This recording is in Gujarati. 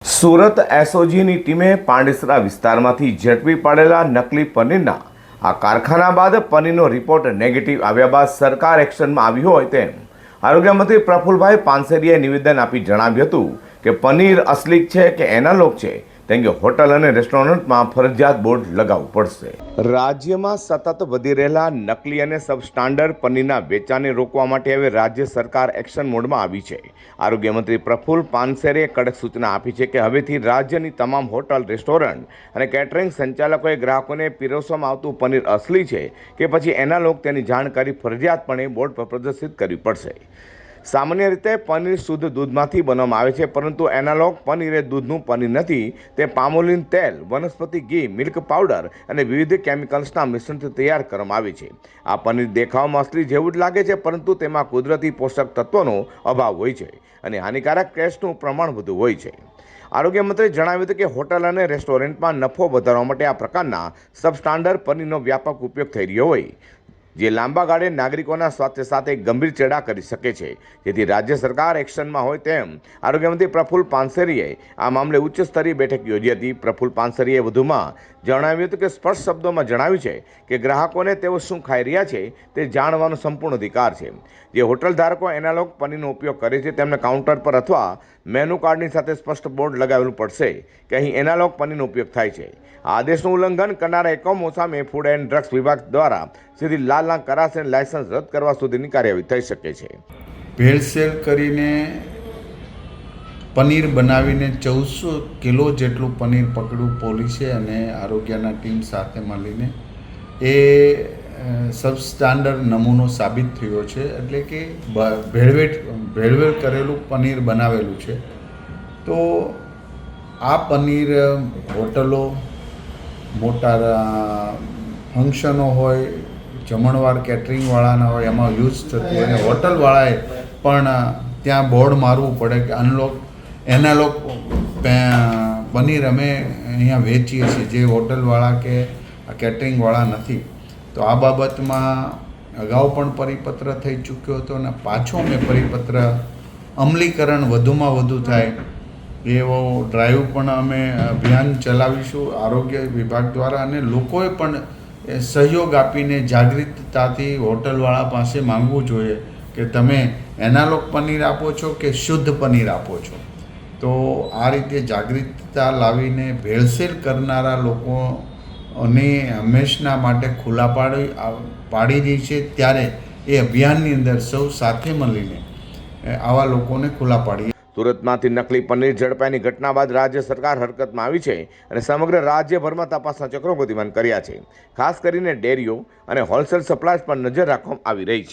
સુરત એસઓજીની ટીમે પાંડેસરા વિસ્તારમાંથી ઝડપી પાડેલા નકલી પનીરના આ કારખાના બાદ પનીરનો રિપોર્ટ નેગેટિવ આવ્યા બાદ સરકાર એક્શનમાં આવી હોય તેમ આરોગ્ય મંત્રી પ્રફુલભાઈ પાનસેરીએ નિવેદન આપી જણાવ્યું હતું કે પનીર અસલી છે કે એનાલોગ છે તેમ કે હોટલ અને રેસ્ટોરન્ટમાં ફરજિયાત બોર્ડ લગાવવું પડશે। રાજ્યમાં સતત વધી રહેલા નકલી અને સબસ્ટાન્ડર્ડ પનીરના વેચાણને રોકવા માટે હવે રાજ્ય સરકાર એક્શન મોડમાં આવી છે। આરોગ્ય મંત્રી પ્રફુલ પાનસેરીએ કડક સૂચના આપી છે કે હવેથી રાજ્યની તમામ હોટલ, રેસ્ટોરન્ટ અને કેટરિંગ સંચાલકોએ ગ્રાહકોને પીરસવામાં આવતું પનીર અસલી છે કે પછી એનાલોગ તેની જાણકારી ફરજિયાતપણે બોર્ડ પર પ્રદર્શિત કરવી પડશે। સામાન્ય રીતે પનીર શુદ્ધ દૂધમાંથી બનાવવામાં આવે છે, પરંતુ એનાલોગ પનીર એ દૂધનું પનીર નથી। તે પામોલીન તેલ, વનસ્પતિ ઘી, મિલ્ક પાવડર અને વિવિધ કેમિકલ્સના મિશ્રણથી તૈયાર કરવામાં આવે છે। આ પનીર દેખાવમાં અસલી જેવું જ લાગે છે, પરંતુ તેમાં કુદરતી પોષક તત્વોનો અભાવ હોય છે અને હાનિકારક ગેસનું પ્રમાણ વધુ હોય છે। આરોગ્ય મંત્રીએ જણાવ્યું હતું કે હોટલ અને રેસ્ટોરન્ટમાં નફો વધારવા માટે આ પ્રકારના સબસ્ટાન્ડર્ડ પનીરનો વ્યાપક ઉપયોગ થઈ રહ્યો હોય, જે લાંબા ગાળે નાગરિકોના સ્વાસ્થ્ય સાથે ગંભીર ચેડા કરી શકે છે। જેથી રાજ્ય સરકાર એક્શનમાં હોય તેમ આરોગ્ય મંત્રી પ્રફુલ પાનસેરીએ આ મામલે ઉચ્ચ સ્તરીય બેઠક યોજી હતી। પ્રફુલ પાનસેરીએ વધુમાં જણાવ્યું હતું કે સ્પષ્ટ શબ્દોમાં જણાવ્યું છે કે ગ્રાહકોને તેઓ શું ખાઈ રહ્યા છે તે જાણવાનો સંપૂર્ણ અધિકાર છે। જે હોટલ ધારકો એનાલોગ પનીરનો ઉપયોગ કરે છે તેમને કાઉન્ટર પર અથવા મેનુ કાર્ડની સાથે સ્પષ્ટ બોર્ડ લગાવેલું પડશે કે અહીં એનાલોગ પનીરનો ઉપયોગ થાય છે। આ આદેશનું ઉલ્લંઘન કરનારા એકમો સામે ફૂડ એન્ડ ડ્રગ્સ વિભાગ દ્વારા સીધી લાલના કરાશે અને લાયસન્સ રદ કરવા સુધીની કાર્યવાહી થઈ શકે છે। ભેળસેળ કરીને પનીર બનાવીને 1400 કિલો જેટલું પનીર પકડ્યું પોલીસે અને આરોગ્યના ટીમ સાથે મળીને। એ સબસ્ટાન્ડર્ડ નમૂનો સાબિત થયો છે, એટલે કે ભેળવેળ કરેલું પનીર બનાવેલું છે। તો આ પનીર હોટલો, મોટા ફંક્શનો હોય, જમણવાર કેટરિંગવાળાના હોય એમાં યુઝ થતું હોય, અને હોટલવાળાએ પણ ત્યાં બોર્ડ મારવું પડે કે એનાલોગ પનીર અમે અહીંયા વેચીએ છીએ, જે હોટલવાળા કે કેટરિંગવાળા નથી। તો આ બાબતમાં અગાઉ પણ પરિપત્ર થઈ ચૂક્યો હતો અને પાછો મેં પરિપત્ર અમલીકરણ વધુમાં વધુ થાય એવો ડ્રાઈવ પણ અમે અભિયાન ચલાવીશું આરોગ્ય વિભાગ દ્વારા, અને લોકોએ પણ સહયોગ આપીને જાગૃતતાથી હોટલવાળા પાસે માંગવું જોઈએ કે તમે એનાલોગ પનીર આપો છો કે શુદ્ધ પનીર આપો છો। તો આ રીતે જાગૃતતા લાવીને ભેળસેળ કરનારા લોકોને હંમેશના માટે ખુલ્લા પાડી રહી છે। ત્યારે એ અભિયાનની અંદર સૌ સાથે મળીને આવા લોકોને ખુલ્લા પાડીએ। સુરતમાંથી નકલી પનીર ઝડપાયાની ઘટના બાદ રાજ્ય સરકાર હરકતમાં આવી છે અને સમગ્ર રાજ્યભરમાં તપાસના ચક્રો ગતિમાન કર્યા છે। ખાસ કરીને ડેરીઓ અને હોલસેલ સપ્લાયર્સ પર નજર રાખવામાં આવી રહી છે।